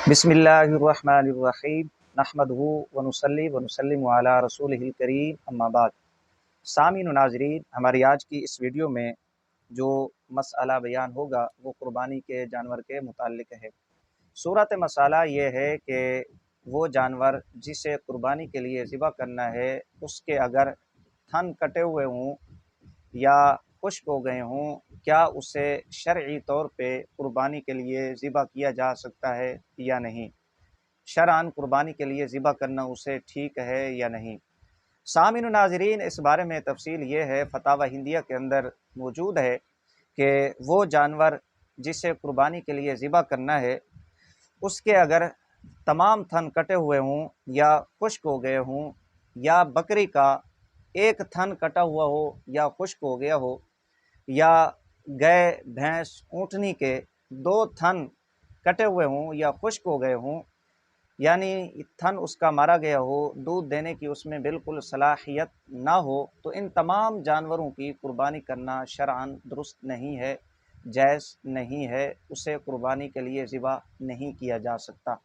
بسم اللہ الرحمن الرحیم نحمدہ ونصلی ونسلم علی رسولہ الکریم اما بعد۔ سامعین و ناظرین، ہماری آج کی اس ویڈیو میں جو مسئلہ بیان ہوگا وہ قربانی کے جانور کے متعلق ہے۔ صورت مسئلہ یہ ہے کہ وہ جانور جسے قربانی کے لیے ذبح کرنا ہے اس کے اگر تھن کٹے ہوئے ہوں یا خشک ہو گئے ہوں، کیا اسے شرعی طور پہ قربانی کے لیے ذبح کیا جا سکتا ہے یا نہیں؟ شرعاً قربانی کے لیے ذبح کرنا اسے ٹھیک ہے یا نہیں؟ سامعین و ناظرین، اس بارے میں تفصیل یہ ہے، فتاوی ہندیہ کے اندر موجود ہے کہ وہ جانور جسے قربانی کے لیے ذبح کرنا ہے اس کے اگر تمام تھن کٹے ہوئے ہوں یا خشک ہو گئے ہوں، یا بکری کا ایک تھن کٹا ہوا ہو یا خشک ہو گیا ہو، یا گائے بھینس اونٹنی کے دو تھن کٹے ہوئے ہوں یا خشک ہو گئے ہوں، یعنی تھن اس کا مارا گیا ہو، دودھ دینے کی اس میں بالکل صلاحیت نہ ہو، تو ان تمام جانوروں کی قربانی کرنا شرعاً درست نہیں ہے، جائز نہیں ہے، اسے قربانی کے لیے ذبح نہیں کیا جا سکتا۔